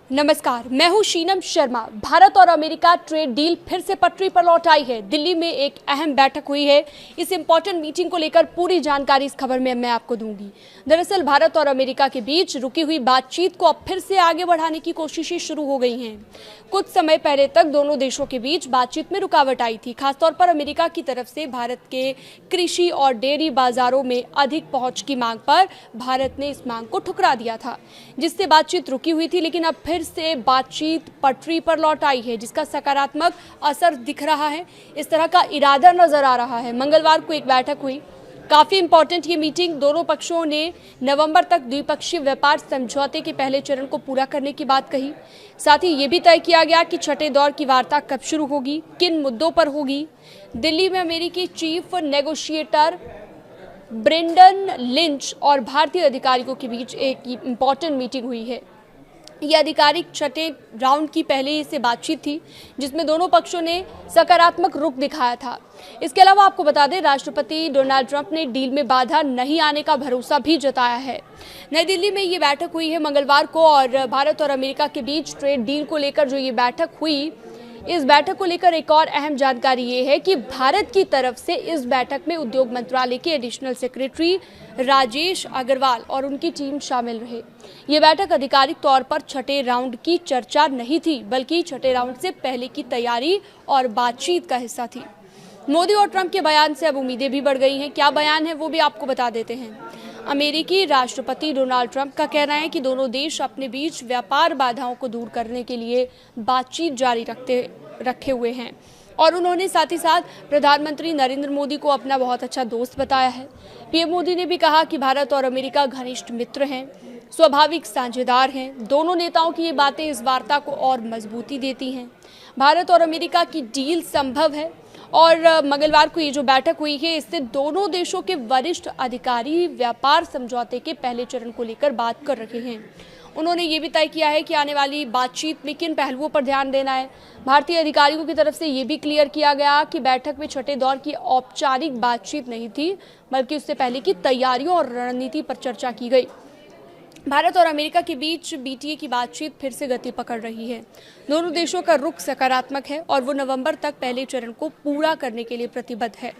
नमस्कार, मैं हूं शीनम शर्मा। भारत और अमेरिका ट्रेड डील फिर से पटरी पर लौट आई है। दिल्ली में एक अहम बैठक हुई है। इस इंपॉर्टेंट मीटिंग को लेकर पूरी जानकारी इस खबर में मैं आपको दूंगी। दरअसल भारत और अमेरिका के बीच रुकी हुई बातचीत को अब फिर से आगे बढ़ाने की कोशिशें शुरू हो गई हैं। कुछ समय पहले तक दोनों देशों के बीच बातचीत में रुकावट आई थी, खासतौर पर अमेरिका की तरफ से भारत के कृषि और डेयरी बाजारों में अधिक पहुंच की मांग पर भारत ने इस मांग को ठुकरा दिया था, जिससे बातचीत रुकी हुई थी। लेकिन अब फिर से बातचीत पटरी पर लौट आई है, जिसका सकारात्मक असर दिख रहा है। इस तरह का इरादा नजर आ रहा है। मंगलवार को एक बैठक हुई, काफी इंपॉर्टेंट ये मीटिंग। दोनों पक्षों ने नवंबर तक द्विपक्षीय व्यापार समझौते के पहले चरण को पूरा करने की बात कही। साथ ही ये भी तय किया गया कि छठे दौर की वार्ता कब शुरू होगी, किन मुद्दों पर होगी। दिल्ली में अमेरिकी चीफ नेगोशिएटर ब्रेंडन लिंच और भारतीय अधिकारियों के बीच एक इंपॉर्टेंट मीटिंग हुई है। ये आधिकारिक छठे राउंड की पहले से बातचीत थी, जिसमें दोनों पक्षों ने सकारात्मक रुख दिखाया था। इसके अलावा आपको बता दें, राष्ट्रपति डोनाल्ड ट्रंप ने डील में बाधा नहीं आने का भरोसा भी जताया है। नई दिल्ली में ये बैठक हुई है मंगलवार को, और भारत और अमेरिका के बीच ट्रेड डील को लेकर जो ये बैठक हुई, इस बैठक को लेकर एक और अहम जानकारी ये है कि भारत की तरफ से इस बैठक में उद्योग मंत्रालय के एडिशनल सेक्रेटरी राजेश अग्रवाल और उनकी टीम शामिल रहे। ये बैठक आधिकारिक तौर पर छठे राउंड की चर्चा नहीं थी, बल्कि छठे राउंड से पहले की तैयारी और बातचीत का हिस्सा थी। मोदी और ट्रंप के बयान से अब उम्मीदें भी बढ़ गई हैं। क्या बयान है वो भी आपको बता देते हैं। अमेरिकी राष्ट्रपति डोनाल्ड ट्रंप का कहना है कि दोनों देश अपने बीच व्यापार बाधाओं को दूर करने के लिए बातचीत जारी रखे हुए हैं, और उन्होंने साथ ही साथ प्रधानमंत्री नरेंद्र मोदी को अपना बहुत अच्छा दोस्त बताया है। पीएम मोदी ने भी कहा कि भारत और अमेरिका घनिष्ठ मित्र हैं, स्वाभाविक साझेदार हैं। दोनों नेताओं की ये बातें इस वार्ता को और मजबूती देती हैं। भारत और अमेरिका की डील संभव है, और मंगलवार को ये जो बैठक हुई है, इससे दोनों देशों के वरिष्ठ अधिकारी व्यापार समझौते के पहले चरण को लेकर बात कर रहे हैं। उन्होंने ये भी तय किया है कि आने वाली बातचीत में किन पहलुओं पर ध्यान देना है। भारतीय अधिकारियों की तरफ से ये भी क्लियर किया गया कि बैठक में छठे दौर की औपचारिक बातचीत नहीं थी, बल्कि उससे पहले की तैयारियों और रणनीति पर चर्चा की गई। भारत और अमेरिका के बीच बीटीए की बातचीत फिर से गति पकड़ रही है। दोनों देशों का रुख सकारात्मक है, और वो नवंबर तक पहले चरण को पूरा करने के लिए प्रतिबद्ध है।